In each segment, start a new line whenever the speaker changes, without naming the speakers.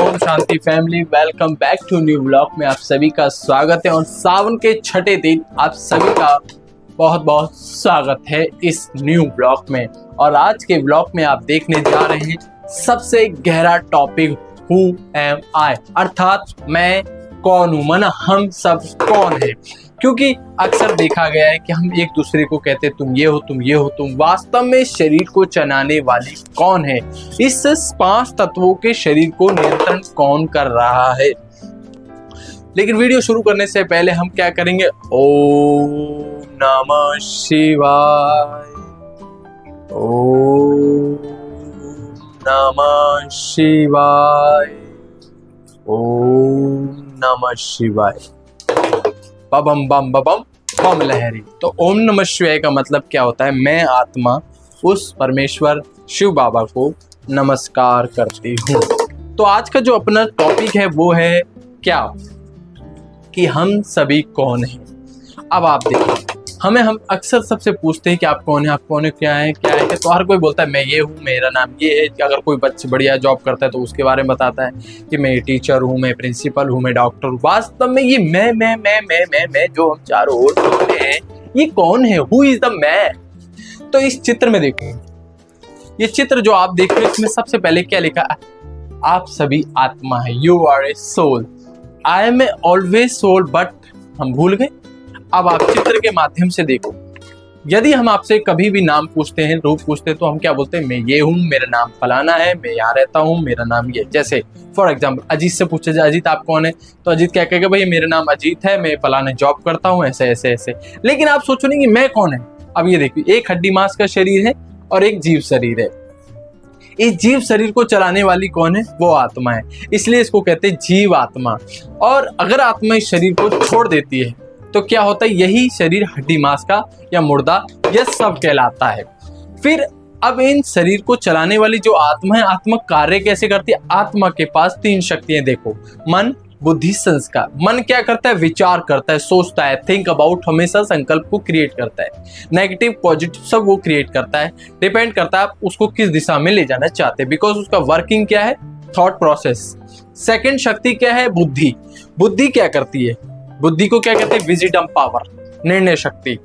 ओम शांति family, welcome back to new blog में आप सभी का स्वागत है। और सावन के छठे दिन आप सभी का बहुत बहुत स्वागत है इस न्यू ब्लॉग में। और आज के ब्लॉग में आप देखने जा रहे हैं सबसे गहरा टॉपिक, हु एम आई, अर्थात मैं कौन हूँ, माना हम सब कौन है। क्योंकि अक्सर देखा गया है कि हम एक दूसरे को कहते हैं तुम ये हो, तुम ये हो, तुम वास्तव में शरीर को चलाने वाली कौन है। इस 5 तत्वों के शरीर को नियंत्रण कौन कर रहा है। लेकिन वीडियो शुरू करने से पहले हम क्या करेंगे, ओम नमः शिवाय, ओम नमः शिवाय, ओम नमः शिवाय, बम बम बम बम लहरी। तो ओम नमः शिवाय का मतलब क्या होता है, मैं आत्मा उस परमेश्वर शिव बाबा को नमस्कार करती हूँ। तो आज का जो अपना टॉपिक है वो है क्या, कि हम सभी कौन हैं। अब आप देखिए, हम अक्सर सबसे पूछते हैं कि आप कौन है, आप कौन है, क्या है क्या है, तो हर कोई बोलता है मैं ये हूँ, मेरा नाम ये है। अगर कोई बच्चे बढ़िया जॉब करता है तो उसके बारे में बताता है कि मैं टीचर हूँ, मैं प्रिंसिपल हूँ, मैं डॉक्टर हूँ। वास्तव में ये मैं जो हम चारों ओर सुनते हैं, ये कौन है, हु इज द मैं। तो इस चित्र में देखो, ये चित्र जो आप देख रहे हो, इसमें सबसे पहले क्या लिखा है, आप सभी आत्मा है, you are a soul. I am a always soul, but हम भूल गए। अब आप चित्र के माध्यम से देखो, यदि हम आपसे कभी भी नाम पूछते हैं, रूप पूछते हैं, तो हम क्या बोलते हैं, मैं ये हूँ, मेरा नाम फलाना है, मैं यहाँ रहता हूँ, मेरा नाम ये। जैसे फॉर एग्जाम्पल अजीत से पूछा जाए, अजीत आप कौन है, तो अजीत क्या कहेगा, भाई मेरा नाम अजीत है, मैं फलाने जॉब करता हूँ, ऐसे ऐसे ऐसे। लेकिन आप सोचो नहीं कि मैं कौन है। अब ये देखिए, एक हड्डी मांस का शरीर है और एक जीव शरीर है। इस जीव शरीर को चलाने वाली कौन है, वो आत्मा है, इसलिए इसको कहते हैं जीव आत्मा। और अगर आत्मा इस शरीर को छोड़ देती है तो क्या होता है, यही शरीर हड्डी मांस का या मुर्दा यह सब कहलाता है। फिर अब इन शरीर को चलाने वाली जो आत्मा है, आत्मा कार्य कैसे करती है। आत्मा के पास 3 शक्तियां देखो, मन, बुद्धि, संस्कार। मन क्या करता है, विचार करता है, सोचता है, थिंक अबाउट, हमेशा संकल्प को क्रिएट करता है, नेगेटिव पॉजिटिव सब वो क्रिएट करता है। डिपेंड करता है आप उसको किस दिशा में ले जाना चाहते हैं, बिकॉज उसका वर्किंग क्या है, थॉट प्रोसेस। सेकंड शक्ति क्या है, बुद्धि। बुद्धि क्या करती है, बुद्धि को क्या कहते हैं, विजिडम पावर, निर्णय शक्ति,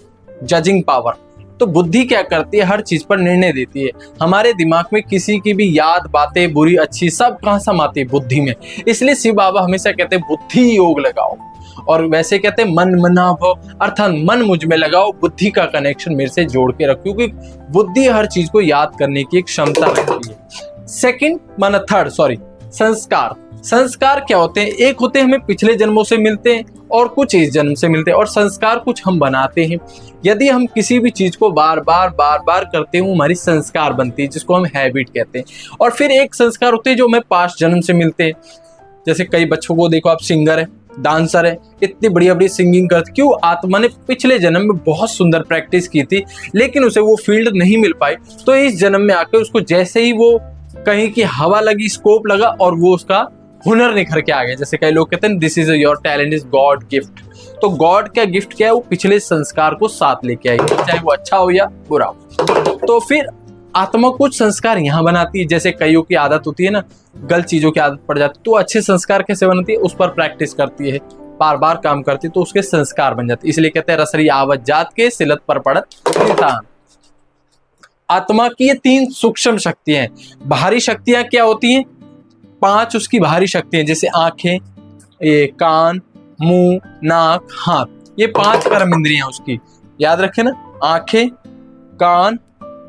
जजिंग पावर। तो बुद्धि क्या करती है, हर चीज पर निर्णय देती है। हमारे दिमाग में किसी की भी याद, बातें बुरी अच्छी सब कहाँ समाती है, बुद्धि में। इसलिए शिव बाबा हमेशा कहते हैं बुद्धि योग लगाओ, और वैसे कहते हैं मन मना भव, अर्थात मन मुझ में लगाओ, बुद्धि का कनेक्शन मेरे से जोड़ के रखो, क्योंकि बुद्धि हर चीज को याद करने की एक क्षमता रखती है। थर्ड संस्कार। संस्कार क्या होते हैं, एक होते हैं हमें पिछले जन्मों से मिलते हैं और कुछ इस जन्म से मिलते हैं, और संस्कार कुछ हम बनाते हैं। यदि हम किसी भी चीज को बार बार करते हैं, हमारी संस्कार बनती है, जिसको हम हैबिट कहते हैं। और फिर एक संस्कार होते हैं जो हमें 5 जन्म से मिलते हैं। जैसे कई बच्चों को देखो, आप सिंगर है, डांसर है, इतनी बढ़िया सिंगिंग करते, क्यों, आत्मा ने पिछले जन्म में बहुत सुंदर प्रैक्टिस की थी, लेकिन उसे वो फील्ड नहीं मिल पाई, तो इस जन्म में आकर उसको जैसे ही वो कहीं की हवा लगी, स्कोप लगा, और वो उसका हुनर निखर के आ गया। जैसे कई लोग कहते हैं this is your talent is God gift. तो गॉड का गिफ्ट क्या है, वो पिछले संस्कार को साथ लेके आई, चाहे वो अच्छा हो या बुरा हो। तो फिर आत्मा कुछ संस्कार यहाँ बनाती है। जैसे कईयों की आदत होती है ना, गलत चीजों की आदत पड़ जाती है, तो अच्छे संस्कार कैसे बनती है, उस पर प्रैक्टिस करती है, बार बार काम करती है, तो उसके संस्कार बन जाते हैं। इसलिए कहते हैं रसरी आवत जात के सिलत पर पड़त इंसान। आत्मा की ये 3 सूक्ष्म शक्तियां हैं। बाहरी शक्तियां क्या होती हैं, 5 उसकी बाहरी शक्तियां, जैसे आंखें, ये कान, मुंह, नाक, हाथ, ये 5 कर्म इंद्रियां उसकी, याद रखें ना, आंखें, कान,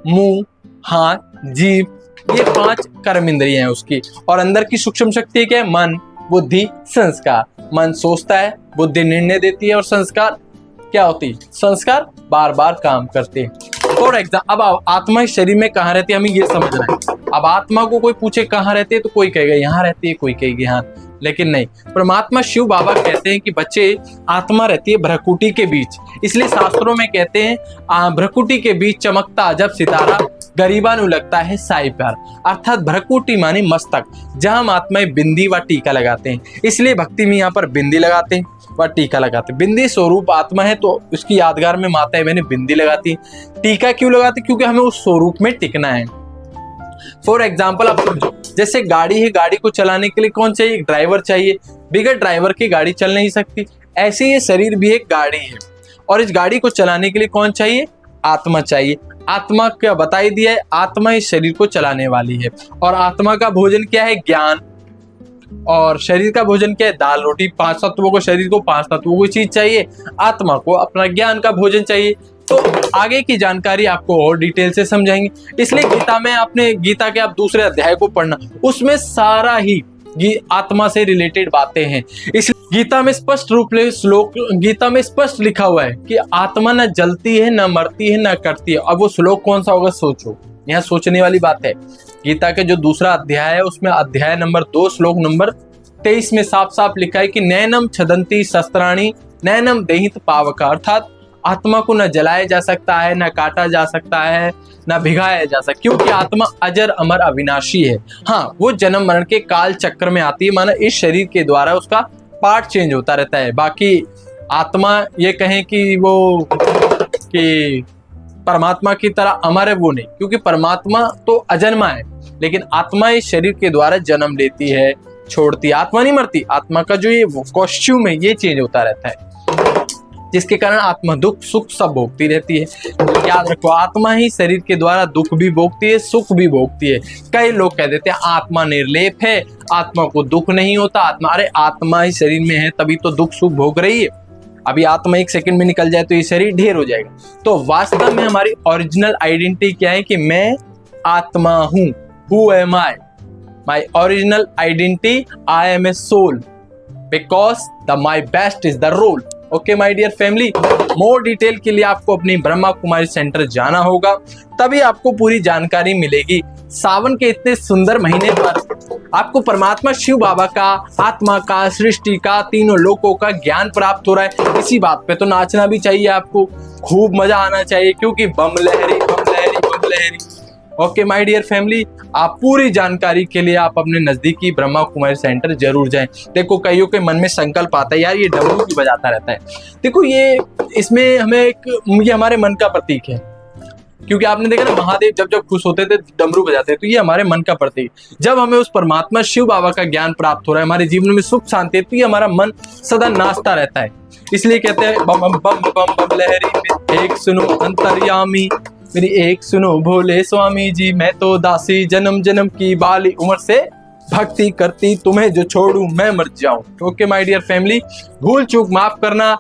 मुंह, हाथ, जीभ, ये 5 कर्म इंद्रियां हैं उसकी। और अंदर की सूक्ष्म शक्ति क्या है, मन, बुद्धि, संस्कार। मन सोचता है, बुद्धि निर्णय देती है, और संस्कार क्या होती है, संस्कार बार बार काम करते हैं। फॉर एग्जाम्पल, अब आत्मा इस शरीर में कहाँ रहती है, हमें ये समझना है। अब आत्मा को कोई पूछे कहाँ रहती है, तो कोई कहेगा यहाँ रहती है, कोई कहेगी यहाँ, लेकिन नहीं, परमात्मा शिव बाबा कहते हैं कि बच्चे, आत्मा रहती है भ्रकुटी के बीच। इसलिए शास्त्रों में कहते हैं भ्रकुटी के बीच चमकता अजब सितारा, गरीबा नु लगता है साई प्यार। अर्थात भ्रकुटी माने मस्तक, जहां हम आत्माएं बिंदी व टीका लगाते हैं। इसलिए भक्ति में यहाँ पर बिंदी लगाते हैं व टीका लगाते हैं। बिंदी स्वरूप आत्मा है, तो उसकी यादगार में माता है मैंने बिंदी लगाती है। टीका क्यों लगाती, क्योंकि हमें उस स्वरूप में टिकना है। फॉर एग्जाम्पल आप समझो, जैसे गाड़ी है, गाड़ी को चलाने के लिए कौन चाहिए? ड्राइवर चाहिए। बगैर ड्राइवर की गाड़ी चल नहीं सकती। ऐसे ये शरीर भी एक गाड़ी है, और इस गाड़ी को चलाने के लिए कौन चाहिए? आत्मा चाहिए। आत्मा क्या बता ही दिया है, आत्मा इस शरीर को चलाने वाली है। और आत्मा का भोजन क्या है? ज्ञान। और शरीर का भोजन क्या है? दाल रोटी। 5 तत्वों को, शरीर को 5 तत्वों की चीज चाहिए, आत्मा को अपना ज्ञान का भोजन चाहिए। तो आगे की जानकारी आपको और डिटेल से समझाएंगे। इसलिए गीता में, आपने गीता के आप दूसरे अध्याय को पढ़ना, उसमें सारा ही आत्मा से रिलेटेड बातें हैं। इसलिए गीता में स्पष्ट रूप से गीता में स्पष्ट लिखा हुआ है कि आत्मा न जलती है, न मरती है, न करती है। अब वो श्लोक कौन सा होगा? सोचो, यहाँ सोचने वाली बात है। गीता के जो दूसरा अध्याय है, उसमें अध्याय नंबर 2 श्लोक नंबर 23 में साफ साफ लिखा है कि नैनम छदंती शस्त्राणी नैनम देहित पावका, अर्थात आत्मा को न जलाया जा सकता है, न काटा जा सकता है, न भिगाया जा सकता, क्योंकि आत्मा अजर अमर अविनाशी है। हाँ, वो जन्म मरण के काल चक्र में आती है, माना इस शरीर के द्वारा उसका पार्ट चेंज होता रहता है। बाकी आत्मा ये कहें कि वो कि परमात्मा की तरह अमर है, वो नहीं, क्योंकि परमात्मा तो अजन्मा है, लेकिन आत्मा इस शरीर के द्वारा जन्म लेती है, छोड़ती है। आत्मा नहीं मरती। आत्मा का जो ये कॉस्ट्यूम है, ये चेंज होता रहता है, जिसके कारण आत्मा दुख सुख सब भोगती रहती है। याद रखो, आत्मा ही शरीर के द्वारा दुख भी भोगती है, सुख भी भोगती है। कई लोग कह देते हैं आत्मा निर्लेप है, आत्मा को दुख नहीं होता। अरे आत्मा ही शरीर में है, तभी तो दुख सुख भोग रही है। अभी आत्मा 1 सेकंड में निकल जाए तो ये शरीर ढेर हो जाएगा। तो वास्तव में हमारी ओरिजिनल आइडेंटिटी क्या है? कि मैं आत्मा हूं। Who am I? My original identity, I am a soul, because the my best is the role. Okay my dear family, more detail के लिए आपको अपनी ब्रह्मा कुमारी सेंटर जाना होगा, तभी आपको पूरी जानकारी मिलेगी। सावन के इतने सुंदर महीने पर आपको परमात्मा शिव बाबा का, आत्मा का, सृष्टि का, तीनों लोकों का ज्ञान प्राप्त हो रहा है। इसी बात पे तो नाचना भी चाहिए आपको, खूब मजा आना चाहिए, क्योंकि बम लहरी बम लहरी बम लहरी। ओके माय डियर फैमिली, आप पूरी जानकारी के लिए आप अपने नजदीकी ब्रह्मा कुमारी सेंटर जरूर जाएं। देखो, कईयों के मन में संकल्प आता है, यार ये डमरू क्यों बजाता रहता है। देखो, ये इसमें हमें ये हमारे मन का प्रतीक है, क्योंकि आपने देखा ना, महादेव जब जब खुश होते थे डमरू बजाते थे, तो ये हमारे मन का प्रतीक। जब हमें उस परमात्मा शिव बाबा का ज्ञान प्राप्त हो रहा है, हमारे जीवन में सुख शांति है, तो ये हमारा मन सदा नाचता रहता है। इसलिए कहते हैं बम बम बम बम बम लहरी, एक सुनो अंतर्यामी मेरी, एक सुनो भोले स्वामी जी, मैं तो दासी जन्म जन्म की, बाली उम्र से भक्ति करती, तुम्हें जो छोड़ू मैं मर जाऊं। ओके माय डियर फैमिली, भूल चूक माफ करना।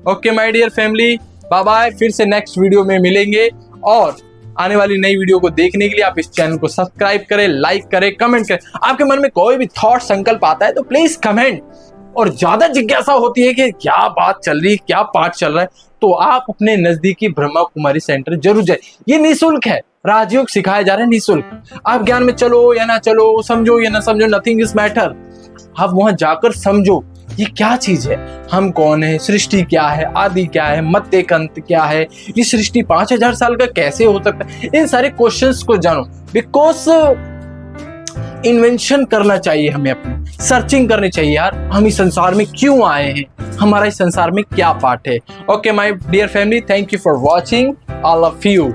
Okay my dear family, bye bye. फिर से नेक्स्ट वीडियो में मिलेंगे, और आने वाली नई वीडियो को देखने के लिए आप इस चैनल को सब्सक्राइब करें, लाइक करें, कमेंट करें। आपके मन में कोई भी थॉट संकल्प आता है तो प्लीज कमेंट। और ज्यादा जिज्ञासा होती है कि क्या बात चल रही है, क्या पाठ चल रहा है, तो आप अपने नजदीकी ब्रह्मा कुमारी सेंटर जरूर जाए। ये निःशुल्क है, राजयोग सिखाया जा रहा है निःशुल्क। आप ज्ञान में चलो या ना चलो, समझो या ना समझो, नथिंग इज मैटर। आप वहां जाकर समझो ये क्या चीज है, हम कौन है, सृष्टि क्या है, आदि क्या है, मध्य अंत क्या है, ये सृष्टि 5000 साल का कैसे हो सकता है। इन सारे क्वेश्चंस को जानो, बिकॉज इन्वेंशन करना चाहिए हमें, अपनी सर्चिंग करनी चाहिए। यार हम इस संसार में क्यों आए हैं, हमारा इस संसार में क्या पार्ट है। Okay my dear family, thank you for watching, I love you.